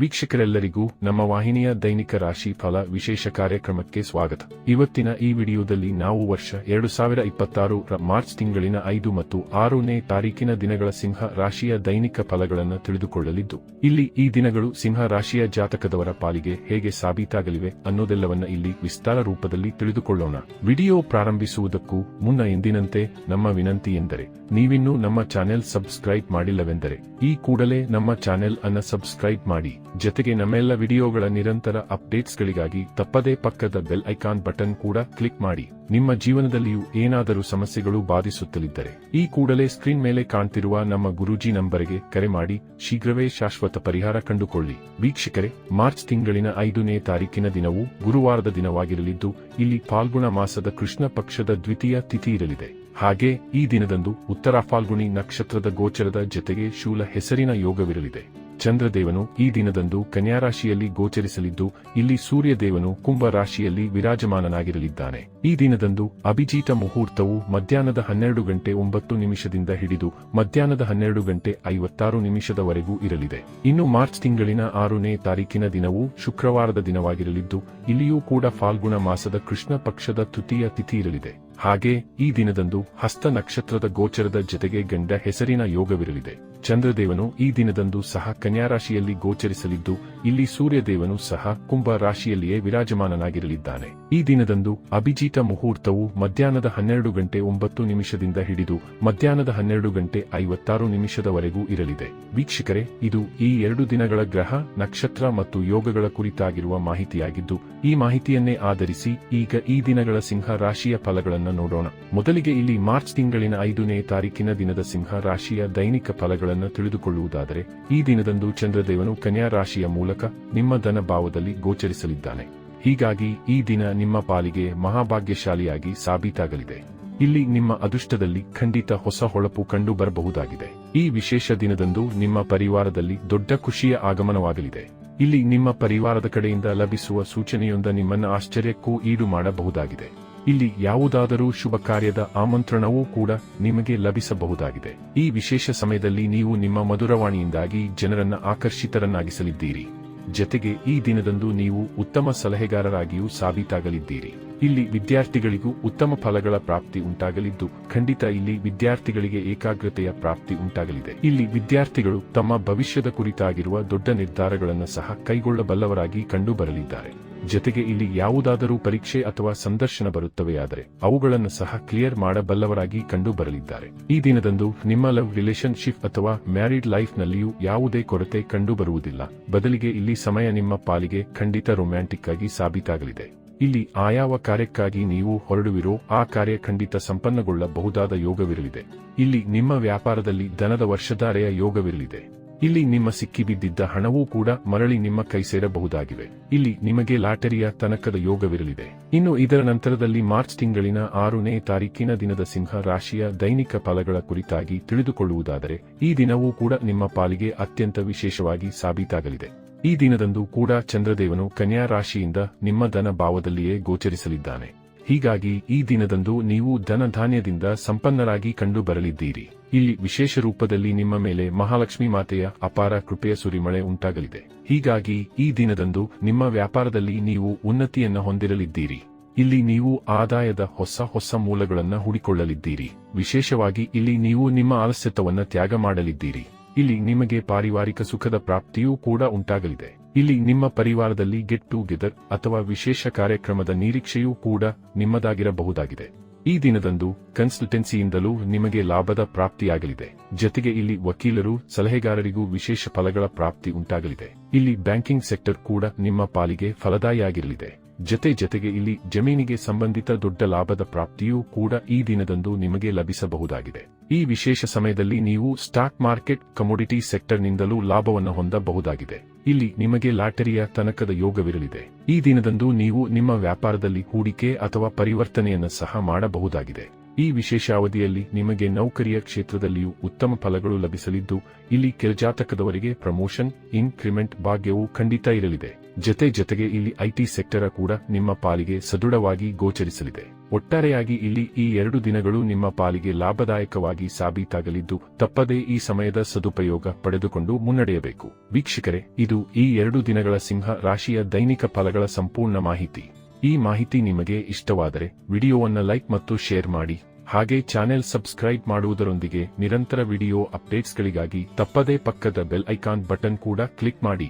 ವೀಕ್ಷಕರೆಲ್ಲರಿಗೂ ನಮ್ಮ ವಾಹಿನಿಯ ದೈನಿಕ ರಾಶಿ ಫಲ ವಿಶೇಷ ಕಾರ್ಯಕ್ರಮಕ್ಕೆ ಸ್ವಾಗತ. ಇವತ್ತಿನ ಈ ವಿಡಿಯೋದಲ್ಲಿ ನಾವು ವರ್ಷ 2026 ಮಾರ್ಚ್ ತಿಂಗಳಿನ 5 ಮತ್ತು 6ನೇ ತಾರೀಕಿನ ದಿನಗಳ ಸಿಂಹ ರಾಶಿಯ ದೈನಿಕ ಫಲಗಳನ್ನು ತಿಳಿದುಕೊಳ್ಳಲಿದ್ದು, ಇಲ್ಲಿ ಈ ದಿನಗಳು ಸಿಂಹ ರಾಶಿಯ ಜಾತಕದವರ ಪಾಲಿಗೆ ಹೇಗೆ ಸಾಬೀತಾಗಲಿವೆ ಅನ್ನೋದೆಲ್ಲವನ್ನ ಇಲ್ಲಿ ವಿಸ್ತಾರ ರೂಪದಲ್ಲಿ ತಿಳಿದುಕೊಳ್ಳೋಣ. ವಿಡಿಯೋ ಪ್ರಾರಂಭಿಸುವುದಕ್ಕೂ ಮುನ್ನ ಎಂದಿನಂತೆ ನಮ್ಮ ವಿನಂತಿ ಎಂದರೆ, ನೀವಿನ್ನೂ ನಮ್ಮ ಚಾನೆಲ್ ಸಬ್ಸ್ಕ್ರೈಬ್ ಮಾಡಿಲ್ಲವೆಂದರೆ ಈ ಕೂಡಲೇ ನಮ್ಮ ಚಾನೆಲ್ ಅನ್ನು ಸಬ್ಸ್ಕ್ರೈಬ್ ಮಾಡಿ, ಜೊತೆಗೆ ನಮ್ಮೆಲ್ಲ ವಿಡಿಯೋಗಳ ನಿರಂತರ ಅಪ್ಡೇಟ್ಸ್ಗಳಿಗಾಗಿ ತಪ್ಪದೇ ಪಕ್ಕದ ಬೆಲ್ ಐಕಾನ್ ಬಟನ್ ಕೂಡ ಕ್ಲಿಕ್ ಮಾಡಿ. ನಿಮ್ಮ ಜೀವನದಲ್ಲಿಯೂ ಏನಾದರೂ ಸಮಸ್ಯೆಗಳು ಬಾಧಿಸುತ್ತಲಿದ್ದರೆ ಈ ಕೂಡಲೇ ಸ್ಕ್ರೀನ್ ಮೇಲೆ ಕಾಣ್ತಿರುವ ನಮ್ಮ ಗುರೂಜಿ ನಂಬರ್ಗೆ ಕರೆ ಮಾಡಿ ಶೀಘ್ರವೇ ಶಾಶ್ವತ ಪರಿಹಾರ ಕಂಡುಕೊಳ್ಳಿ. ವೀಕ್ಷಕರೇ, ಮಾರ್ಚ್ ತಿಂಗಳಿನ 5ನೇ ತಾರೀಕಿನ ದಿನವು ಗುರುವಾರದ ದಿನವಾಗಿರಲಿದ್ದು, ಇಲ್ಲಿ ಫಾಲ್ಗುಣ ಮಾಸದ ಕೃಷ್ಣ ಪಕ್ಷದ ದ್ವಿತೀಯ ತಿಥಿ ಇರಲಿದೆ. ಹಾಗೆ ಈ ದಿನದಂದು ಉತ್ತರ ಫಾಲ್ಗುಣಿ ನಕ್ಷತ್ರದ ಗೋಚರದ ಜೊತೆಗೆ ಶೂಲ ಹೆಸರಿನ ಯೋಗವಿರಲಿದೆ. ಚಂದ್ರದೇವನು ಈ ದಿನದಂದು ಕನ್ಯಾ ರಾಶಿಯಲ್ಲಿ ಗೋಚರಿಸಲಿದ್ದು, ಇಲ್ಲಿ ಸೂರ್ಯದೇವನು ಕುಂಭ ರಾಶಿಯಲ್ಲಿ ವಿರಾಜಮಾನನಾಗಿರಲಿದ್ದಾನೆ. ಈ ದಿನದಂದು ಅಭಿಜಿತ ಮುಹೂರ್ತವು ಮಧ್ಯಾಹ್ನದ 12:09 ಹಿಡಿದು ಮಧ್ಯಾಹ್ನದ 12:56 ಇರಲಿದೆ. ಇನ್ನು ಮಾರ್ಚ್ ತಿಂಗಳಿನ 6ನೇ ತಾರೀಕಿನ ದಿನವು ಶುಕ್ರವಾರದ ದಿನವಾಗಿರಲಿದ್ದು, ಇಲ್ಲಿಯೂ ಕೂಡ ಫಾಲ್ಗುಣ ಮಾಸದ ಕೃಷ್ಣ ಪಕ್ಷದ ತೃತೀಯ ತಿಥಿ ಇರಲಿದೆ. ಹಾಗೆ ಈ ದಿನದಂದು ಹಸ್ತ ನಕ್ಷತ್ರದ ಗೋಚರದ ಜೊತೆಗೆ ಗಂಡ ಹೆಸರಿನ ಯೋಗವಿರಲಿದೆ. ಚಂದ್ರದೇವನು ಈ ದಿನದಂದು ಸಹ ಕನ್ಯಾ ರಾಶಿಯಲ್ಲಿ ಗೋಚರಿಸಲಿದ್ದು, ಇಲ್ಲಿ ಸೂರ್ಯದೇವನು ಸಹ ಕುಂಭ ರಾಶಿಯಲ್ಲಿಯೇ ವಿರಾಜಮಾನನಾಗಿರಲಿದ್ದಾನೆ. ಈ ದಿನದಂದು ಅಭಿಜಿತ ಮುಹೂರ್ತವು ಮಧ್ಯಾಹ್ನದ 12:09 ಹಿಡಿದು ಮಧ್ಯಾಹ್ನದ 12:56 ಇರಲಿದೆ. ವೀಕ್ಷಕರೇ, ಇದು ಈ 2 ದಿನಗಳ ಗ್ರಹ, ನಕ್ಷತ್ರ ಮತ್ತು ಯೋಗಗಳ ಕುರಿತಾಗಿರುವ ಮಾಹಿತಿಯಾಗಿದ್ದು, ಈ ಮಾಹಿತಿಯನ್ನೇ ಆಧರಿಸಿ ಈಗ ಈ ದಿನಗಳ ಸಿಂಹ ರಾಶಿಯ ಫಲಗಳನ್ನು ನೋಡೋಣ. ಮೊದಲಿಗೆ ಇಲ್ಲಿ ಮಾರ್ಚ್ ತಿಂಗಳಿನ 5ನೇ ತಾರೀಕಿನ ದಿನದ ಸಿಂಹ ರಾಶಿಯ ದೈನಿಕ ಫಲಗಳನ್ನು ತಿಳಿದುಕೊಳ್ಳುವುದಾದರೆ, ಈ ದಿನದಂದು ಚಂದ್ರದೇವನು ಕನ್ಯಾ ರಾಶಿಯ ಮೂಲಕ ನಿಮ್ಮ ಧನ ಭಾವದಲ್ಲಿ ಗೋಚರಿಸಲಿದ್ದಾನೆ. ಹೀಗಾಗಿ ಈ ದಿನ ನಿಮ್ಮ ಪಾಲಿಗೆ ಮಹಾಭಾಗ್ಯಶಾಲಿಯಾಗಿ ಸಾಬೀತಾಗಲಿದೆ. ಇಲ್ಲಿ ನಿಮ್ಮ ಅದೃಷ್ಟದಲ್ಲಿ ಖಂಡಿತ ಹೊಸ ಹೊಳಪು ಕಂಡು ಬರಬಹುದಾಗಿದೆ. ಈ ವಿಶೇಷ ದಿನದಂದು ನಿಮ್ಮ ಪರಿವಾರದಲ್ಲಿ ದೊಡ್ಡ ಖುಷಿಯ ಆಗಮನವಾಗಲಿದೆ. ಇಲ್ಲಿ ನಿಮ್ಮ ಪರಿವಾರದ ಕಡೆಯಿಂದ ಲಭಿಸುವ ಸೂಚನೆಯೊಂದ ನಿಮ್ಮನ್ನು ಆಶ್ಚರ್ಯಕ್ಕೂ ಈಡು ಮಾಡಬಹುದಾಗಿದೆ. ಇಲ್ಲಿ ಯಾವುದಾದರೂ ಶುಭ ಕಾರ್ಯದ ಆಮಂತ್ರಣವೂ ಕೂಡ ನಿಮಗೆ ಲಭಿಸಬಹುದಾಗಿದೆ. ಈ ವಿಶೇಷ ಸಮಯದಲ್ಲಿ ನೀವು ನಿಮ್ಮ ಮಧುರವಾಣಿಯಿಂದಾಗಿ ಜನರನ್ನ ಆಕರ್ಷಿತರನ್ನಾಗಿಸಲಿದ್ದೀರಿ. ಜೊತೆಗೆ ಈ ದಿನದಂದು ನೀವು ಉತ್ತಮ ಸಲಹೆಗಾರರಾಗಿಯೂ ಸಾಬೀತಾಗಲಿದ್ದೀರಿ. ಇಲ್ಲಿ ವಿದ್ಯಾರ್ಥಿಗಳಿಗೂ ಉತ್ತಮ ಫಲಗಳ ಪ್ರಾಪ್ತಿ ಉಂಟಾಗಲಿದ್ದು, ಖಂಡಿತ ಇಲ್ಲಿ ವಿದ್ಯಾರ್ಥಿಗಳಿಗೆ ಏಕಾಗ್ರತೆಯ ಪ್ರಾಪ್ತಿ ಉಂಟಾಗಲಿದೆ. ಇಲ್ಲಿ ವಿದ್ಯಾರ್ಥಿಗಳು ತಮ್ಮ ಭವಿಷ್ಯದ ಕುರಿತಾಗಿರುವ ದೊಡ್ಡ ನಿರ್ಧಾರಗಳನ್ನು ಸಹ ಕೈಗೊಳ್ಳಬಲ್ಲವರಾಗಿ ಕಂಡು ಬರಲಿದ್ದಾರೆ. ಜೊತೆಗೆ ಇಲ್ಲಿ ಯಾವುದಾದರೂ ಪರೀಕ್ಷೆ ಅಥವಾ ಸಂದರ್ಶನ ಬರುತ್ತವೆಯಾದರೆ ಅವುಗಳನ್ನು ಸಹ ಕ್ಲಿಯರ್ ಮಾಡಬಲ್ಲವರಾಗಿ ಕಂಡು ಬರಲಿದ್ದಾರೆ. ಈ ದಿನದಂದು ನಿಮ್ಮ ಲವ್ ರಿಲೇಶನ್ಶಿಪ್ ಅಥವಾ ಮ್ಯಾರಿಡ್ ಲೈಫ್ ನಲ್ಲಿಯೂ ಯಾವುದೇ ಕೊರತೆ ಕಂಡು ಬರುವುದಿಲ್ಲ. ಬದಲಿಗೆ ಇಲ್ಲಿ ಸಮಯ ನಿಮ್ಮ ಪಾಲಿಗೆ ಖಂಡಿತ ರೊಮ್ಯಾಂಟಿಕ್ ಆಗಿ ಸಾಬೀತಾಗಲಿದೆ. ಇಲ್ಲಿ ಆಯಾವ ಕಾರ್ಯಕ್ಕಾಗಿ ನೀವು ಹೊರಡುವಿರೋ ಆ ಕಾರ್ಯ ಖಂಡಿತ ಸಂಪನ್ನಗೊಳ್ಳಬಹುದಾದ ಯೋಗವಿರಲಿದೆ. ಇಲ್ಲಿ ನಿಮ್ಮ ವ್ಯಾಪಾರದಲ್ಲಿ ಧನದ ವರ್ಷಧಾರೆಯ ಯೋಗವಿರಲಿದೆ. ಇಲ್ಲಿ ನಿಮ್ಮ ಸಿಕ್ಕಿಬಿದ್ದಿದ್ದ ಹಣವೂ ಕೂಡ ಮರಳಿ ನಿಮ್ಮ ಕೈ ಸೇರಬಹುದಾಗಿವೆ. ಇಲ್ಲಿ ನಿಮಗೆ ಲಾಟರಿಯ ತನಕದ ಯೋಗವಿರಲಿದೆ. ಇನ್ನು ಇದರ ನಂತರದಲ್ಲಿ ಮಾರ್ಚ್ ತಿಂಗಳಿನ 6ನೇ ತಾರೀಕಿನ ದಿನದ ಸಿಂಹ ರಾಶಿಯ ದೈನಿಕ ಫಲಗಳ ಕುರಿತಾಗಿ ತಿಳಿದುಕೊಳ್ಳುವುದಾದರೆ, ಈ ದಿನವೂ ಕೂಡ ನಿಮ್ಮ ಪಾಲಿಗೆ ಅತ್ಯಂತ ವಿಶೇಷವಾಗಿ ಸಾಬೀತಾಗಲಿದೆ. ಈ ದಿನದಂದು ಕೂಡ ಚಂದ್ರದೇವನು ಕನ್ಯಾ ರಾಶಿಯಿಂದ ನಿಮ್ಮ ಧನ ಭಾವದಲ್ಲಿಯೇ ಗೋಚರಿಸಲಿದ್ದಾನೆ. ಹೀಗಾಗಿ ಈ ದಿನದಂದು ನೀವು ಧನಧಾನ್ಯದಿಂದ ಸಂಪನ್ನರಾಗಿ ಕಂಡು ಬರಲಿದ್ದೀರಿ. ಇಲ್ಲಿ ವಿಶೇಷ ರೂಪದಲ್ಲಿ ನಿಮ್ಮ ಮೇಲೆ ಮಹಾಲಕ್ಷ್ಮಿ ಮಾತೆಯ ಅಪಾರ ಕೃಪೆಯ ಸುರಿಮಳೆ ಉಂಟಾಗಲಿದೆ. ಹೀಗಾಗಿ ಈ ದಿನದಂದು ನಿಮ್ಮ ವ್ಯಾಪಾರದಲ್ಲಿ ನೀವು ಉನ್ನತಿಯನ್ನು ಹೊಂದಿರಲಿದ್ದೀರಿ. ಇಲ್ಲಿ ನೀವು ಆದಾಯದ ಹೊಸ ಮೂಲಗಳನ್ನು ಹುಡಿಕೊಳ್ಳಲಿದ್ದೀರಿ. ವಿಶೇಷವಾಗಿ ಇಲ್ಲಿ ನೀವು ನಿಮ್ಮ ಆಲಸ್ಯತವನ್ನು ತ್ಯಾಗ ಮಾಡಲಿದ್ದೀರಿ. ಇಲ್ಲಿ ನಿಮಗೆ ಪಾರಿವಾರಿಕ ಸುಖದ ಪ್ರಾಪ್ತಿಯೂ ಕೂಡ ಉಂಟಾಗಲಿದೆ. ಇಲ್ಲಿ ನಿಮ್ಮ ಪರಿವಾರದಲ್ಲಿ ಗೆಟ್ ಟುಗೆದರ್ ಅಥವಾ ವಿಶೇಷ ಕಾರ್ಯಕ್ರಮದ ನಿರೀಕ್ಷೆಯೂ ಕೂಡ ನಿಮ್ಮದಾಗಿರಬಹುದಾಗಿದೆ. ಈ ದಿನದಂದು ಕನ್ಸಲ್ಟೆನ್ಸಿಯಿಂದಲೂ ನಿಮಗೆ ಲಾಭದ ಪ್ರಾಪ್ತಿಯಾಗಲಿದೆ. ಜೊತೆಗೆ ಇಲ್ಲಿ ವಕೀಲರು, ಸಲಹೆಗಾರರಿಗೂ ವಿಶೇಷ ಫಲಗಳ ಪ್ರಾಪ್ತಿ ಉಂಟಾಗಲಿದೆ. ಇಲ್ಲಿ ಬ್ಯಾಂಕಿಂಗ್ ಸೆಕ್ಟರ್ ಕೂಡ ನಿಮ್ಮ ಪಾಲಿಗೆ ಫಲದಾಯಿಯಾಗಿರಲಿದೆ. ಜೊತೆಗೆ ಇಲ್ಲಿ ಜಮೀನಿಗೆ ಸಂಬಂಧಿತ ದೊಡ್ಡ ಲಾಭದ ಪ್ರಾಪ್ತಿಯೂ ಕೂಡ ಈ ದಿನದಂದು ನಿಮಗೆ ಲಭಿಸಬಹುದಾಗಿದೆ. ಈ ವಿಶೇಷ ಸಮಯದಲ್ಲಿ ನೀವು ಸ್ಟಾಕ್ ಮಾರ್ಕೆಟ್, ಕಮೋಡಿಟಿ ಸೆಕ್ಟರ್ನಿಂದಲೂ ಲಾಭವನ್ನು ಹೊಂದಬಹುದಾಗಿದೆ. ಇಲ್ಲಿ ನಿಮಗೆ ಲಾಟರಿಯ ತನಕದ ಯೋಗವಿರಲಿದೆ. ಈ ದಿನದಂದು ನೀವು ನಿಮ್ಮ ವ್ಯಾಪಾರದಲ್ಲಿ ಹೂಡಿಕೆ ಅಥವಾ ಪರಿವರ್ತನೆಯನ್ನು ಸಹ ಮಾಡಬಹುದಾಗಿದೆ. ಈ ವಿಶೇಷ ಅವಧಿಯಲ್ಲಿ ನಿಮಗೆ ನೌಕರಿಯ ಕ್ಷೇತ್ರದಲ್ಲಿಯೂ ಉತ್ತಮ ಫಲಗಳು ಲಭಿಸಲಿದ್ದು, ಇಲ್ಲಿ ಕೆಳಜಾತಕದವರಿಗೆ ಪ್ರಮೋಷನ್, ಇನ್ಕ್ರಿಮೆಂಟ್ ಭಾಗ್ಯವೂ ಖಂಡಿತ ಇರಲಿದೆ. ಜೊತೆಗೆ ಇಲ್ಲಿ ಐಟಿ ಸೆಕ್ಟರ್ ಕೂಡ ನಿಮ್ಮ ಪಾಲಿಗೆ ಸದೃಢವಾಗಿ ಗೋಚರಿಸಲಿದೆ. ಒಟ್ಟಾರೆಯಾಗಿ ಇಲ್ಲಿ ಈ 2 ದಿನಗಳು ನಿಮ್ಮ ಪಾಲಿಗೆ ಲಾಭದಾಯಕವಾಗಿ ಸಾಬೀತಾಗಲಿದ್ದು ತಪ್ಪದೇ ಈ ಸಮಯದ ಸದುಪಯೋಗ ಪಡೆದುಕೊಂಡು ಮುನ್ನಡೆಯಬೇಕು. ವೀಕ್ಷಕರೇ, ಇದು ಈ 2 ದಿನಗಳ ಸಿಂಹ ರಾಶಿಯ ದೈನಿಕ ಫಲಗಳ ಸಂಪೂರ್ಣ ಮಾಹಿತಿ. ಈ ಮಾಹಿತಿ ನಿಮಗೆ ಇಷ್ಟವಾದರೆ ವಿಡಿಯೋವನ್ನು ಲೈಕ್ ಮತ್ತು ಶೇರ್ ಮಾಡಿ. ಹಾಗೆ ಚಾನೆಲ್ ಸಬ್ಸ್ಕ್ರೈಬ್ ಮಾಡುವುದರೊಂದಿಗೆ ನಿರಂತರ ವಿಡಿಯೋ ಅಪ್ಡೇಟ್ಸ್ಗಳಿಗಾಗಿ ತಪ್ಪದೇ ಪಕ್ಕದ ಬೆಲ್ ಐಕಾನ್ ಬಟನ್ ಕೂಡ ಕ್ಲಿಕ್ ಮಾಡಿ.